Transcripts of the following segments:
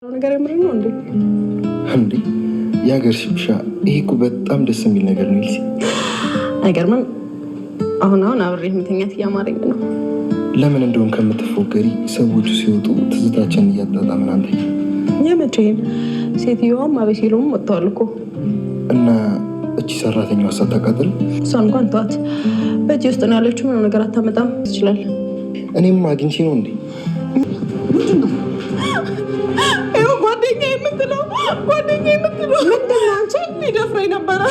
ነገር የምር ነው እንዴ? እንዴ የሀገር ሽብሻ ይሄ እኮ በጣም ደስ የሚል ነገር ነው። ይልሲ አይገርምም? አሁን አብሬ የምተኛት እያማረኝ ነው። ለምን እንደሆን ከምትፎገሪ ሰዎቹ ሲወጡ ትዝታችን እያጣጣምን አንተ የመቼን ሴትዮዋም አቤሴሎም ወጥተዋል እኮ እና እቺ ሰራተኛዋ ሳታቃጥል እሷን እንኳን ተዋት። በእጅ ውስጥ ነው ያለችው። ምንም ነገር አታመጣም ትችላል። እኔም አግኝቼ ነው እንዴ? ጓደኛ የምትለው ምንድን ነው? አንቺ ሊደፍረኝ ነበረ።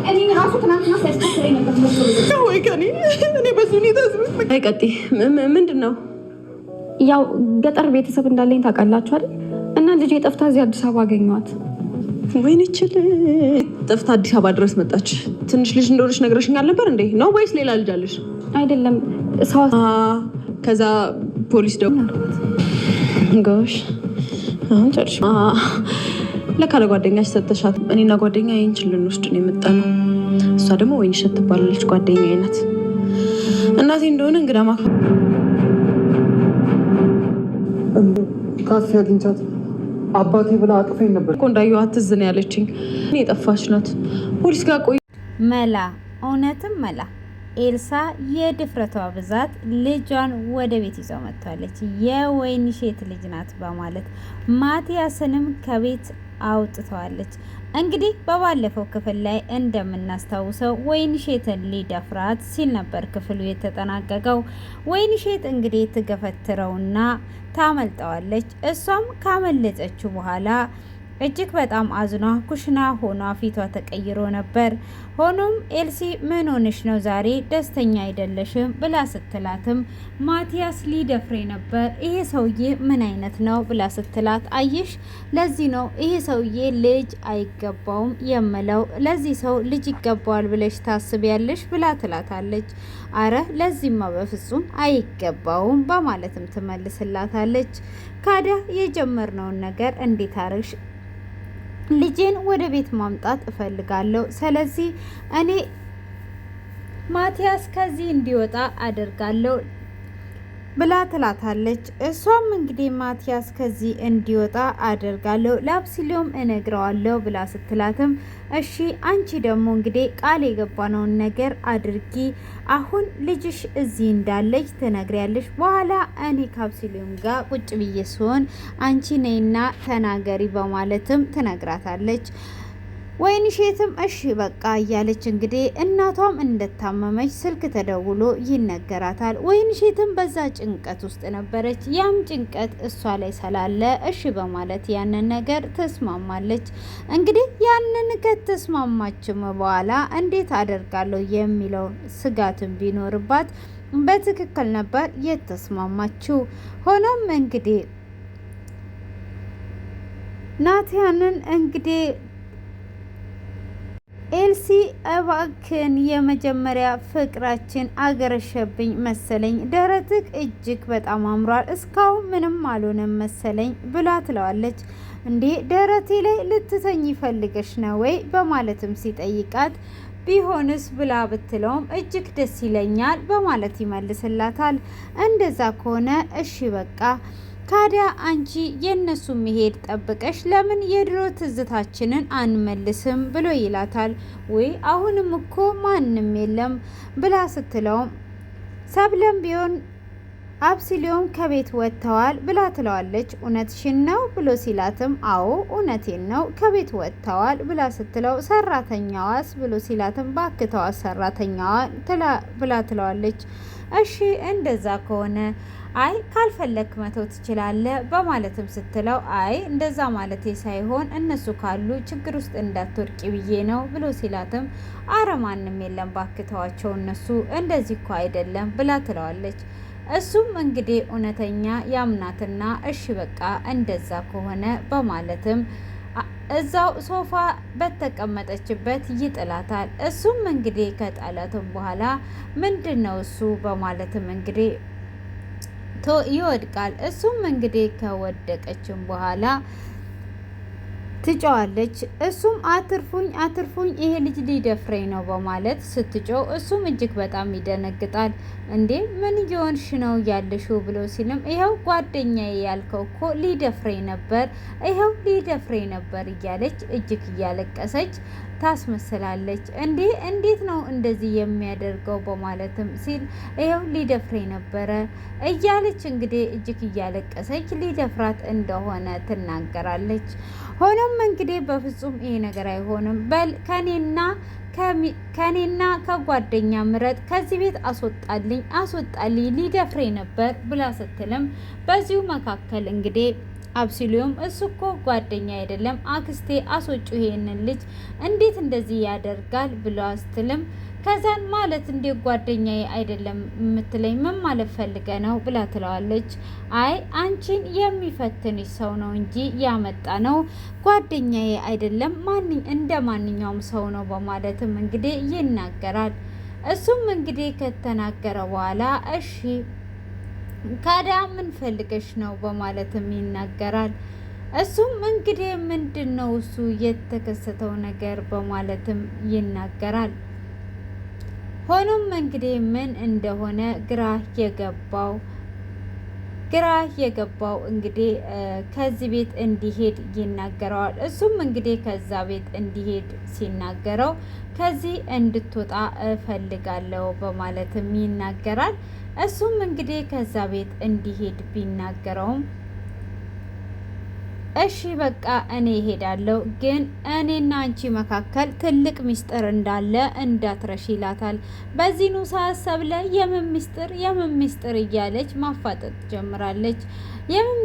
እኔ ራሱ ትናንትና ሲያስከትለኝ ነበር ወይ ከኔ እኔ በሱ ሁኔታ ቀጥይ። ምንድን ነው? ያው ገጠር ቤተሰብ እንዳለኝ ታውቃላችሁ አይደል? እና ልጄ ጠፍታ እዚህ አዲስ አበባ አገኘኋት። ወይኔ ችል ጠፍታ አዲስ አበባ ድረስ መጣች። ትንሽ ልጅ እንደሆነች ነግረሽኛል ነበር እንዴ? ነው ወይስ ሌላ ልጅ አለሽ? አይደለም ሰው ከዛ ፖሊስ ደግሞ ጎሽ አሁን ጨርሽ ለካ ለጓደኛሽ ሰጥተሻት። እኔና ጓደኛ ይህንችን ልንወስድ ነው የመጣ ነው። እሷ ደግሞ ወይንሸት ትባላለች። ጓደኛ አይነት እናቴ እንደሆነ እንግዳ ማካ ካፌ አግኝቻት አባቴ ብላ አቅፈኝ ነበር እኮ እንዳየኋት ትዝ ነው ያለችኝ። እኔ የጠፋች ናት። ፖሊስ ጋር ቆይ መላ እውነትም መላ ኤልሳ የድፍረቷ ብዛት ልጇን ወደ ቤት ይዘው መጥታለች። የወይንሸት ልጅ ናት በማለት ማቲያስንም ከቤት አውጥተዋለች። እንግዲህ በባለፈው ክፍል ላይ እንደምናስታውሰው ወይንሸትን ሊደፍራት ሲል ነበር ክፍሉ የተጠናቀቀው። ወይንሸት እንግዲህ ትገፈትረውና ታመልጠዋለች። እሷም ካመለጠችው በኋላ እጅግ በጣም አዝኗ ኩሽና ሆኗ ፊቷ ተቀይሮ ነበር። ሆኖም ኤልሲ ምን ሆነሽ ነው ዛሬ ደስተኛ አይደለሽም ብላ ስትላትም ማቲያስ ሊደፍሬ ነበር፣ ይሄ ሰውዬ ምን አይነት ነው ብላ ስትላት፣ አየሽ ለዚህ ነው ይሄ ሰውዬ ልጅ አይገባውም የምለው፣ ለዚህ ሰው ልጅ ይገባዋል ብለሽ ታስቢያለሽ ብላ ትላታለች። አረ ለዚህማ በፍጹም አይገባውም በማለትም ትመልስላታለች። ካዲያ የጀመርነውን ነገር እንዴት አርግሽ? ልጄን ወደ ቤት ማምጣት እፈልጋለሁ። ስለዚህ እኔ ማቲያስ ከዚህ እንዲወጣ አደርጋለሁ ብላ ትላታለች። እሷም እንግዲህ ማቲያስ ከዚህ እንዲወጣ አደርጋለሁ ለአብሲሎም እነግረዋለሁ ብላ ስትላትም እሺ አንቺ ደግሞ እንግዲህ ቃል የገባነውን ነገር አድርጊ። አሁን ልጅሽ እዚህ እንዳለች ትነግሪያለሽ። በኋላ እኔ ከአብሲሎም ጋር ቁጭ ብዬ ሲሆን አንቺ ነይና ተናገሪ በማለትም ትነግራታለች። ወይንሸትም እሺ በቃ እያለች እንግዲህ እናቷም እንደታመመች ስልክ ተደውሎ ይነገራታል። ወይንሸትም በዛ ጭንቀት ውስጥ ነበረች። ያም ጭንቀት እሷ ላይ ስላለ እሺ በማለት ያንን ነገር ተስማማለች። እንግዲህ ያንን ከተስማማችም በኋላ እንዴት አደርጋለሁ የሚለው ስጋትን ቢኖርባት በትክክል ነበር የተስማማችው። ሆኖም እንግዲህ ናታንን እንግዲህ ኤልሲ እባክን የመጀመሪያ ፍቅራችን አገረሸብኝ መሰለኝ፣ ደረትክ እጅግ በጣም አምሯል፣ እስካሁን ምንም አልሆነም መሰለኝ ብላ ትለዋለች። እንዴ ደረቴ ላይ ልትተኝ ይፈልገሽ ነው ወይ በማለትም ሲጠይቃት ቢሆንስ ብላ ብትለውም እጅግ ደስ ይለኛል በማለት ይመልስላታል። እንደዛ ከሆነ እሺ በቃ ካዲያ አንቺ የነሱ መሄድ ጠብቀሽ ለምን የድሮ ትዝታችንን አንመልስም ብሎ ይላታል። ወይ አሁንም እኮ ማንም የለም ብላ ስትለውም ሰብለም ቢሆን አብሲሎም ከቤት ወጥተዋል ብላ ትለዋለች። እውነትሽን ነው ብሎ ሲላትም አዎ እውነቴን ነው ከቤት ወጥተዋል ብላ ስትለው ሰራተኛዋስ ብሎ ሲላትም ባክተዋስ ሰራተኛዋ ብላ ትለዋለች። እሺ እንደዛ ከሆነ አይ ካልፈለክ መተው ትችላለህ በማለትም ስትለው አይ እንደዛ ማለቴ ሳይሆን እነሱ ካሉ ችግር ውስጥ እንዳትወድቂ ብዬ ነው ብሎ ሲላትም አረ ማንም የለም ባክተዋቸው እነሱ እንደዚህ እኮ አይደለም ብላ ትለዋለች። እሱም እንግዲህ እውነተኛ ያምናትና እሺ በቃ እንደዛ ከሆነ በማለትም እዛው ሶፋ በተቀመጠችበት ይጥላታል። እሱም እንግዲህ ከጣላትም በኋላ ምንድነው እሱ በማለትም እንግዲህ ይወድቃል። እሱም እንግዲህ ከወደቀችም በኋላ ትጮዋለች። እሱም አትርፉኝ አትርፉኝ ይሄ ልጅ ሊደፍረኝ ነው በማለት ስትጮው እሱም እጅግ በጣም ይደነግጣል። እንዴ ምን እየሆንሽ ነው ያለሽው ብሎ ሲልም ይኸው ጓደኛዬ ያልከው እኮ ሊደፍረኝ ነበር፣ ይኸው ሊደፍረኝ ነበር እያለች እጅግ እያለቀሰች ታስመስላለች። እንዴ እንዴት ነው እንደዚህ የሚያደርገው በማለትም ሲል ይኸው ሊደፍረኝ ነበረ እያለች እንግዲህ እጅግ እያለቀሰች ሊደፍራት እንደሆነ ትናገራለች። ሆኖም እንግዲህ በፍጹም ይሄ ነገር አይሆንም፣ በል ከኔና ከጓደኛ ምረጥ፣ ከዚህ ቤት አስወጣልኝ ሊደፍረኝ ነበር ብላ ስትልም በዚሁ መካከል እንግዲህ አብሲሊዮም እሱ እኮ ጓደኛ አይደለም አክስቴ አስወጩ ይሄንን ልጅ እንዴት እንደዚህ ያደርጋል ብሎ ስትልም ከዛን ማለት እንዴ ጓደኛዬ አይደለም የምትለኝ ምን ማለት ፈልገ ነው ብላ ትለዋለች። አይ አንቺን የሚፈትንሽ ሰው ነው እንጂ ያመጣ ነው ጓደኛዬ አይደለም እንደ ማንኛውም ሰው ነው በማለትም እንግዲህ ይናገራል። እሱም እንግዲህ ከተናገረ በኋላ እሺ ካዳ ምን ፈልገሽ ነው በማለትም ይናገራል። እሱም እንግዲህ ምንድን ነው እሱ የተከሰተው ነገር በማለትም ይናገራል። ሆኖም እንግዲህ ምን እንደሆነ ግራ የገባው እንግዲህ ከዚህ ቤት እንዲሄድ ይናገረዋል። እሱም እንግዲህ ከዛ ቤት እንዲሄድ ሲናገረው ከዚህ እንድትወጣ እፈልጋለሁ በማለትም ይናገራል። እሱም እንግዲህ ከዛ ቤት እንዲሄድ ቢናገረውም እሺ በቃ እኔ እሄዳለሁ፣ ግን እኔና አንቺ መካከል ትልቅ ሚስጥር እንዳለ እንዳትረሽ ይላታል። በዚህኑ ሰዓት ሰብለ የምን ሚስጥር እያለች ማፋጠጥ ጀምራለች። የምን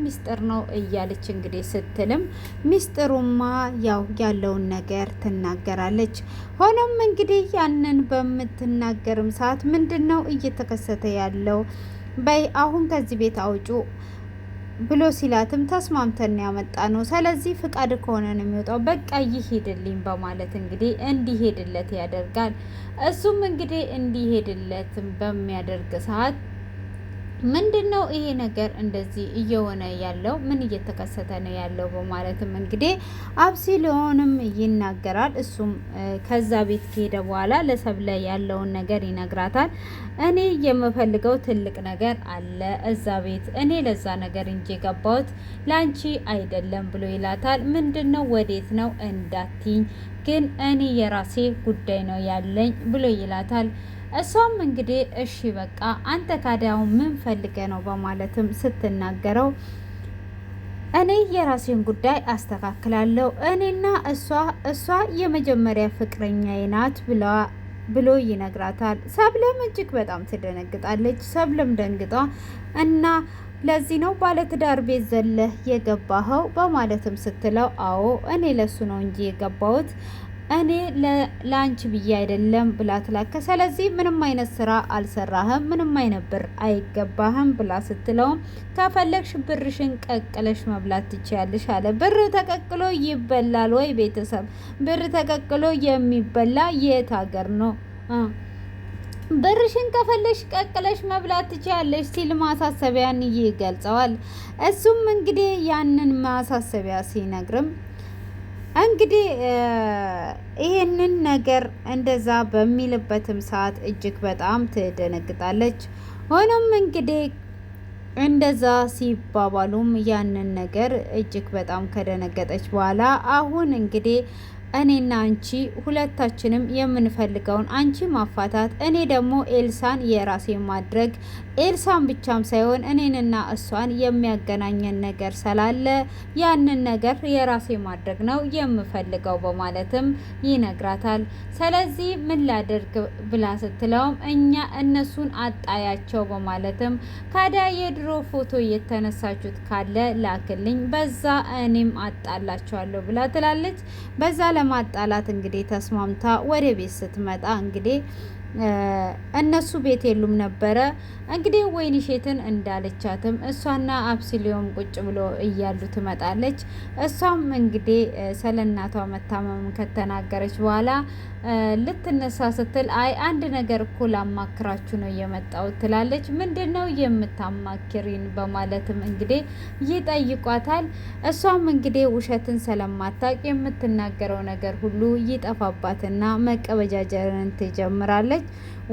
ሚስጥር ነው እያለች እንግዲህ ስትልም ሚስጥሩማ ያው ያለውን ነገር ትናገራለች። ሆኖም እንግዲህ ያንን በምትናገርም ሰዓት ምንድን ነው እየተከሰተ ያለው በይ አሁን ከዚህ ቤት አውጩ ብሎ ሲላትም ተስማምተን ያመጣ ነው፣ ስለዚህ ፍቃድ ከሆነ ነው የሚወጣው፣ በቃ ይሄድልኝ በማለት እንግዲህ እንዲሄድለት ያደርጋል። እሱም እንግዲህ እንዲሄድለትም በሚያደርግ ሰዓት ምንድነው ይሄ ነገር እንደዚህ እየሆነ ያለው ምን እየተከሰተ ነው ያለው በማለትም እንግዲህ አብሲሊዮንም ይናገራል። እሱም ከዛ ቤት ከሄደ በኋላ ለሰብለ ያለውን ነገር ይነግራታል። እኔ የምፈልገው ትልቅ ነገር አለ እዛ ቤት፣ እኔ ለዛ ነገር እንጂ የገባሁት ላንቺ አይደለም ብሎ ይላታል። ምንድነው ወዴት ነው እንዳትኝ፣ ግን እኔ የራሴ ጉዳይ ነው ያለኝ ብሎ ይላታል። እሷም እንግዲህ እሺ በቃ አንተ ካዲያው ምን ፈልገ ነው በማለትም ስትናገረው እኔ የራሴን ጉዳይ አስተካክላለሁ፣ እኔና እሷ የመጀመሪያ ፍቅረኛዬ ናት ብሎ ይነግራታል። ሰብለም እጅግ በጣም ትደነግጣለች። ሰብለም ደንግጣ እና ለዚህ ነው ባለትዳር ቤት ዘለህ የገባኸው በማለትም ስትለው አዎ እኔ ለሱ ነው እንጂ የገባሁት እኔ ለአንቺ ብዬ አይደለም ብላ ትላከ። ስለዚህ ምንም አይነት ስራ አልሰራህም፣ ምንም አይነት ብር አይገባህም ብላ ስትለውም ከፈለግሽ ብርሽን ቀቅለሽ መብላት ትችያለሽ አለ። ብር ተቀቅሎ ይበላል ወይ ቤተሰብ? ብር ተቀቅሎ የሚበላ የት ሀገር ነው? ብርሽን ከፈለሽ ቀቅለሽ መብላት ትችያለሽ ሲል ማሳሰቢያን ይገልጸዋል። እሱም እንግዲህ ያንን ማሳሰቢያ ሲነግርም እንግዲህ ይሄንን ነገር እንደዛ በሚልበትም ሰዓት እጅግ በጣም ትደነግጣለች። ሆኖም እንግዲህ እንደዛ ሲባባሉም ያንን ነገር እጅግ በጣም ከደነገጠች በኋላ አሁን እንግዲህ እኔና አንቺ ሁለታችንም የምንፈልገውን አንቺ ማፋታት፣ እኔ ደግሞ ኤልሳን የራሴ ማድረግ፣ ኤልሳን ብቻም ሳይሆን እኔንና እሷን የሚያገናኘን ነገር ስላለ ያንን ነገር የራሴ ማድረግ ነው የምፈልገው በማለትም ይነግራታል። ስለዚህ ምን ላደርግ ብላ ስትለውም እነሱን አጣያቸው በማለትም ካዲያ የድሮ ፎቶ የተነሳችሁት ካለ ላክልኝ፣ በዛ እኔም አጣላቸዋለሁ ብላ ትላለች። በዛ ለማጣላት እንግዲህ ተስማምታ ወደ ቤት ስትመጣ እንግዲህ እነሱ ቤት የሉም ነበረ። እንግዲህ ወይንሸትን እንዳለቻትም እሷና አብስሊዮም ቁጭ ብሎ እያሉ ትመጣለች። እሷም እንግዲህ ስለ እናቷ መታመም ከተናገረች በኋላ ልትነሳ ስትል አይ አንድ ነገር እኮ ላማክራችሁ ነው የመጣሁት ትላለች። ምንድን ነው የምታማክሪን በማለትም እንግዲህ ይጠይቋታል። እሷም እንግዲህ ውሸትን ስለማታውቅ የምትናገረው ነገር ሁሉ ይጠፋባትና መቀበጃጀርን ትጀምራለች።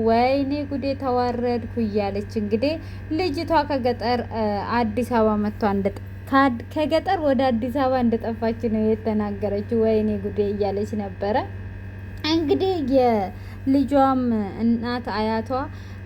ወይኔ ጉዴ ተዋረድኩ እያለች እንግዲህ ልጅቷ ከገጠር አዲስ አበባ መጥቷ ከገጠር ወደ አዲስ አበባ እንደጠፋች ነው የተናገረችው። ወይኔ ጉዴ እያለች ነበረ። እንግዲህ የልጇም እናት አያቷ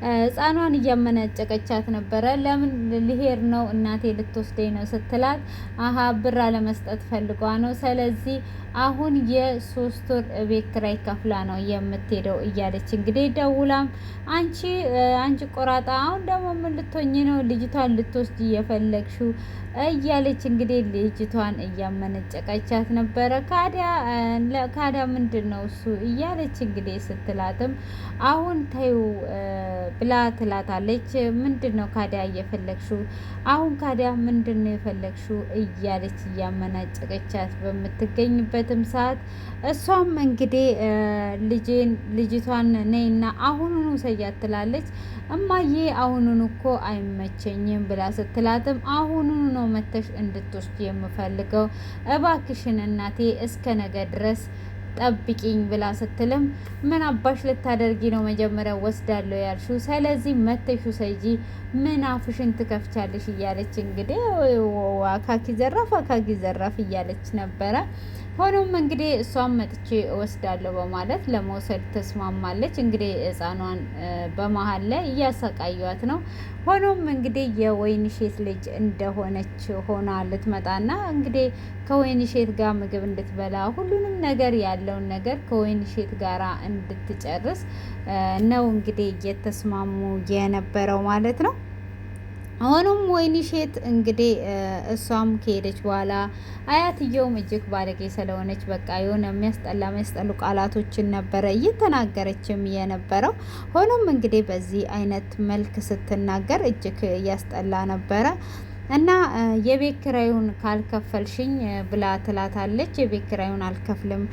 ህፃኗን እያመናጨቀቻት ነበረ። ለምን ልሄድ ነው እናቴ ልትወስደኝ ነው ስትላት፣ አሀ ብር ለመስጠት ፈልጓ ነው። ስለዚህ አሁን የ3 ወር ቤት ኪራይ ከፍላ ነው የምትሄደው እያለች እንግዲህ ደውላም አንቺ ቆራጣ አሁን ደግሞ ምን ልትሆኝ ነው ልጅቷን ልትወስድ እየፈለግሽው እያለች እንግዲህ ልጅቷን እያመነጨቀቻት ነበረ። ካዲያ ምንድን ነው እሱ እያለች እንግዲህ ስትላትም አሁን ተይው ብላ ትላታለች። ምንድን ነው ካዲያ እየፈለግሽው? አሁን ካዲያ ምንድን ነው የፈለግሽው? እያለች እያመናጨቀቻት በምትገኝበትም ሰዓት እሷም እንግዲህ ልጅቷን ነይና አሁኑኑ ሰያት ትላለች። እማዬ አሁኑን እኮ አይመቸኝም ብላ ስትላትም አሁኑኑ ነው መተሽ እንድትወስድ የምፈልገው እባክሽን እናቴ እስከ ነገ ድረስ ጠብቂኝ ብላ ስትልም ምን አባሽ ልታደርጊ ነው መጀመሪያ ወስዳለሁ ያልሽው? ስለዚህ መተሹ ሰጂ ምን አፍሽን ትከፍቻለሽ? እያለች እንግዲህ አካኪ ዘራፍ እያለች ነበረ። ሆኖም እንግዲህ እሷም መጥቼ እወስዳለሁ በማለት ለመውሰድ ተስማማለች። እንግዲህ ህፃኗን በመሀል ላይ እያሰቃዩት ነው። ሆኖም እንግዲህ የወይንሸት ልጅ እንደሆነች ሆና ልትመጣና እንግዲህ ከወይንሸት ጋር ምግብ እንድትበላ ሁሉንም ነገር ያለውን ነገር ከወይንሸት ጋር እንድትጨርስ ነው እንግዲህ እየተስማሙ የነበረው ማለት ነው። ሆኖም ወይንሸት እንግዲህ እሷም ከሄደች በኋላ አያትየውም እጅግ ባለጌ ስለሆነች በቃ የሆነ የሚያስጠሉ ቃላቶችን ነበረ እየተናገረችም የነበረው። ሆኖም እንግዲህ በዚህ አይነት መልክ ስትናገር እጅግ እያስጠላ ነበረ። እና የቤት ኪራዩን ካልከፈልሽኝ ብላ ትላታለች። የቤት ኪራዩን አልከፍልም፣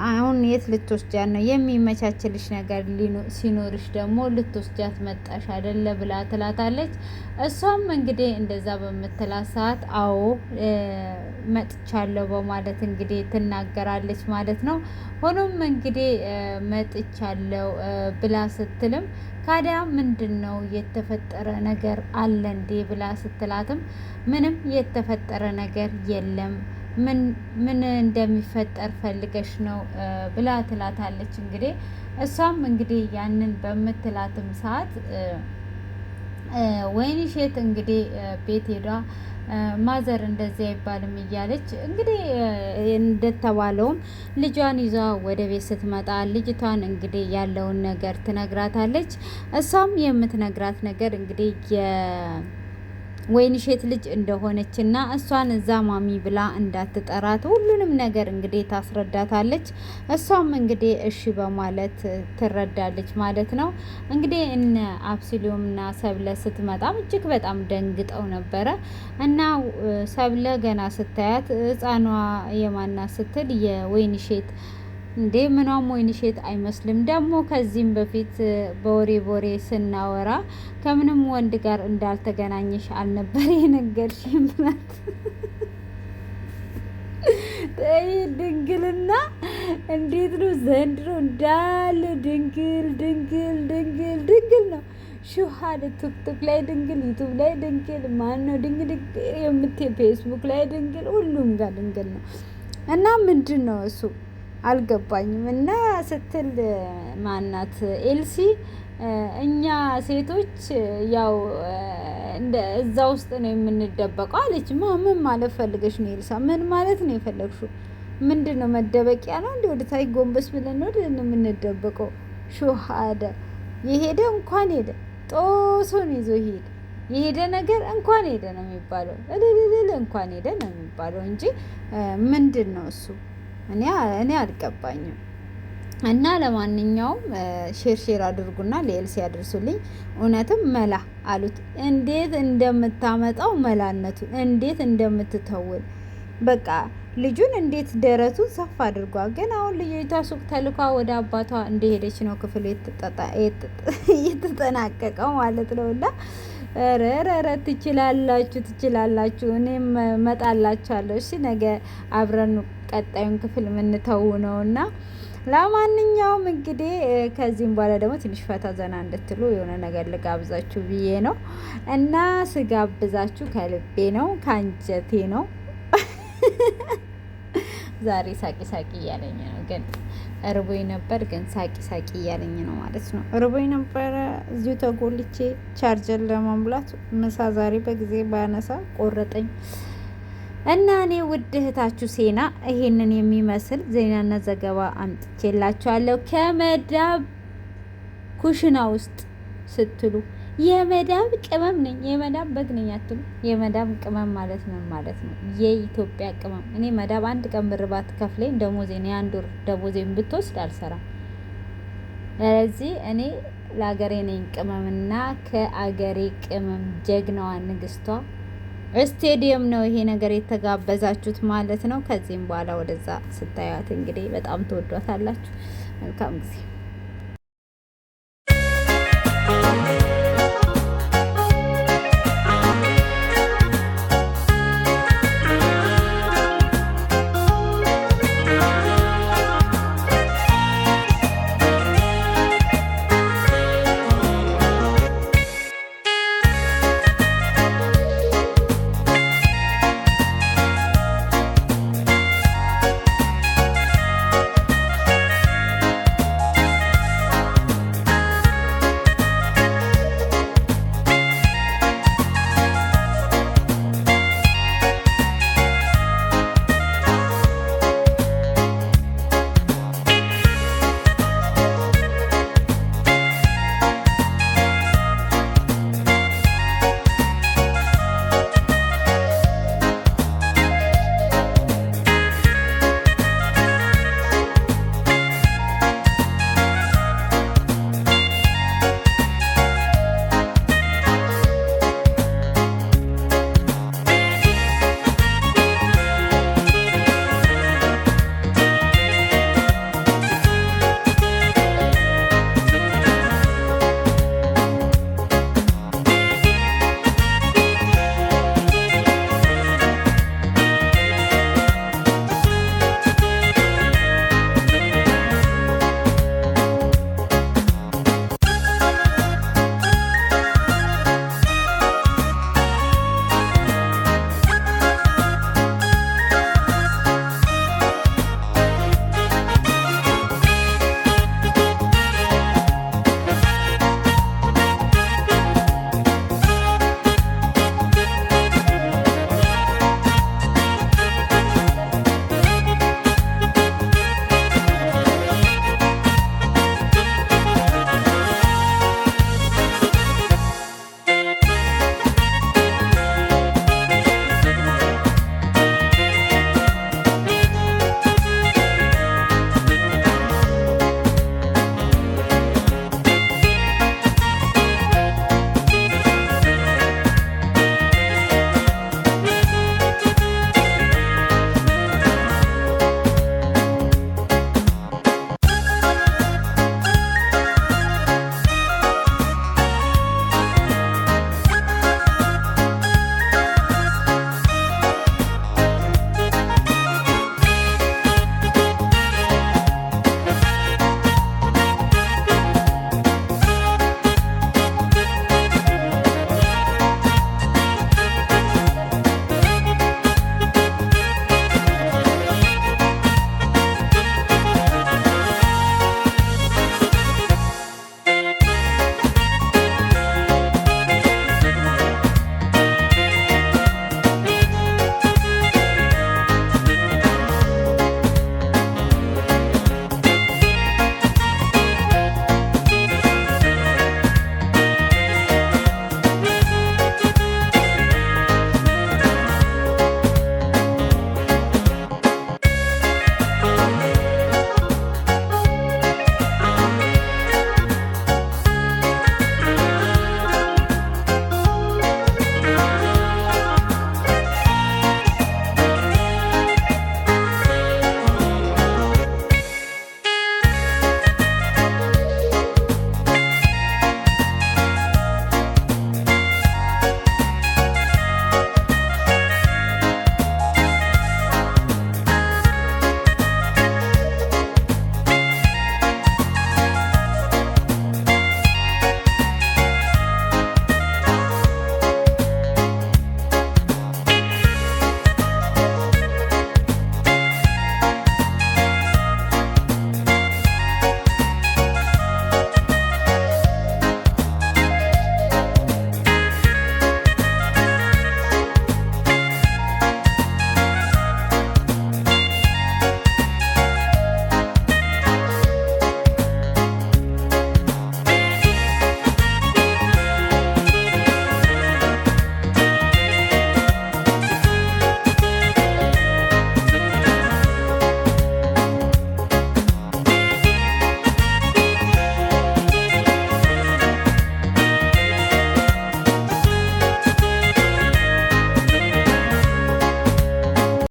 አሁን የት ልትወስጃት ነው? የሚመቻችልሽ ነገር ሲኖርሽ ደግሞ ልትወስጃት መጣሽ አይደለ ብላ ትላታለች። እሷም እንግዲህ እንደዛ በምትላት ሰዓት አዎ መጥቻለሁ በማለት እንግዲህ ትናገራለች ማለት ነው። ሆኖም እንግዲህ መጥቻለሁ ብላ ስትልም ካዲያ ምንድን ነው የተፈጠረ ነገር አለ እንዴ ብላ ስትላትም ምንም የተፈጠረ ነገር የለም፣ ምን እንደሚፈጠር ፈልገሽ ነው ብላ ትላታለች። እንግዲህ እሷም እንግዲህ ያንን በምትላትም ሰዓት ወይንሸት እንግዲህ ቤት ሄዷ ማዘር እንደዚህ አይባልም እያለች እንግዲህ እንደተባለውም ልጇን ይዛ ወደ ቤት ስትመጣ ልጅቷን እንግዲህ ያለውን ነገር ትነግራታለች። እሷም የምትነግራት ነገር እንግዲህ ወይንሸት ልጅ እንደሆነች እና እሷን እዛ ማሚ ብላ እንዳትጠራት ሁሉንም ነገር እንግዲህ ታስረዳታለች። እሷም እንግዲህ እሺ በማለት ትረዳለች ማለት ነው። እንግዲህ እነ አብስሊዮም እና ሰብለ ስትመጣም እጅግ በጣም ደንግጠው ነበረ እና ሰብለ ገና ስታያት ህፃኗ የማና ስትል የወይንሸት እንዴ ምኗም ወይንሸት አይመስልም። ደግሞ ከዚህም በፊት በወሬ ስናወራ ከምንም ወንድ ጋር እንዳልተገናኘሽ አልነበር የነገርሽኝ ብላት ድንግልና እንዴት ነው ዘንድሮ እንዳለ ድንግል ነው። ሹሃደ ቲክቶክ ላይ ድንግል፣ ዩቱብ ላይ ድንግል፣ ማን ነው ድንግል ፌስቡክ ላይ ድንግል፣ ሁሉም ጋር ድንግል ነው እና ምንድን ነው እሱ አልገባኝም። እና ስትል ማናት ኤልሲ እኛ ሴቶች ያው እዛ ውስጥ ነው የምንደበቀው አለች። ምን ማለት ፈልገሽ ነው ኤልሳ? ምን ማለት ነው የፈለግሽው? ምንድን ነው መደበቂያ ነው እንዲ? ወደ ታይ ጎንበስ ብለን ነው የምንደበቀው? ሹሃደ የሄደ እንኳን ሄደ ጦሱን ይዞ ሄደ። የሄደ ነገር እንኳን ሄደ ነው የሚባለው። እልልል እንኳን ሄደ ነው የሚባለው እንጂ ምንድን ነው እሱ? እኔ አልገባኝም። እና ለማንኛውም ሼር አድርጉና ለኤልሲ ያደርሱልኝ። እውነትም መላ አሉት። እንዴት እንደምታመጣው መላነቱ እንዴት እንደምትተውል በቃ ልጁን እንዴት ደረቱን ሰፋ አድርጓ። ግን አሁን ልጅቷ ሱቅ ተልኳ ወደ አባቷ እንደሄደች ነው ክፍል የተጠናቀቀው ማለት ነው። እና ረረረ ትችላላችሁ፣ እኔም መጣላችኋለሁ። እሺ ነገ አብረን ቀጣዩን ክፍል የምንተው ነው እና ለማንኛውም እንግዲህ ከዚህም በኋላ ደግሞ ትንሽ ፈታ ዘና እንድትሉ የሆነ ነገር ልጋብዛችሁ ብዬ ነው እና ስጋብዛችሁ ከልቤ ነው ከአንጀቴ ነው። ዛሬ ሳቂ እያለኝ ነው፣ ግን እርቦኝ ነበር፣ ግን ሳቂ እያለኝ ነው ማለት ነው። እርቦኝ ነበረ እዚሁ ተጎልቼ ቻርጀር ለማሙላት ምሳ ዛሬ በጊዜ ባነሳ ቆረጠኝ እና እኔ ውድ እህታችሁ ሴና ይሄንን የሚመስል ዜናና ዘገባ አምጥቼላችኋለሁ። ከመዳብ ኩሽና ውስጥ ስትሉ የመዳብ ቅመም ነኝ የመዳብ በግ ነኝ አትሉ። የመዳብ ቅመም ማለት ምን ማለት ነው? የኢትዮጵያ ቅመም። እኔ መዳብ አንድ ቀን ብር ባትከፍለኝ ደሞዜን የአንድ ወር ደሞዜን ብትወስድ አልሰራም። ስለዚህ እኔ ለአገሬ ነኝ ቅመምና ከአገሬ ቅመም ጀግናዋ ንግስቷ ስቴዲየም ነው ይሄ ነገር የተጋበዛችሁት ማለት ነው። ከዚህም በኋላ ወደዛ ስታዩት እንግዲህ በጣም ተወዷታላችሁ። መልካም ጊዜ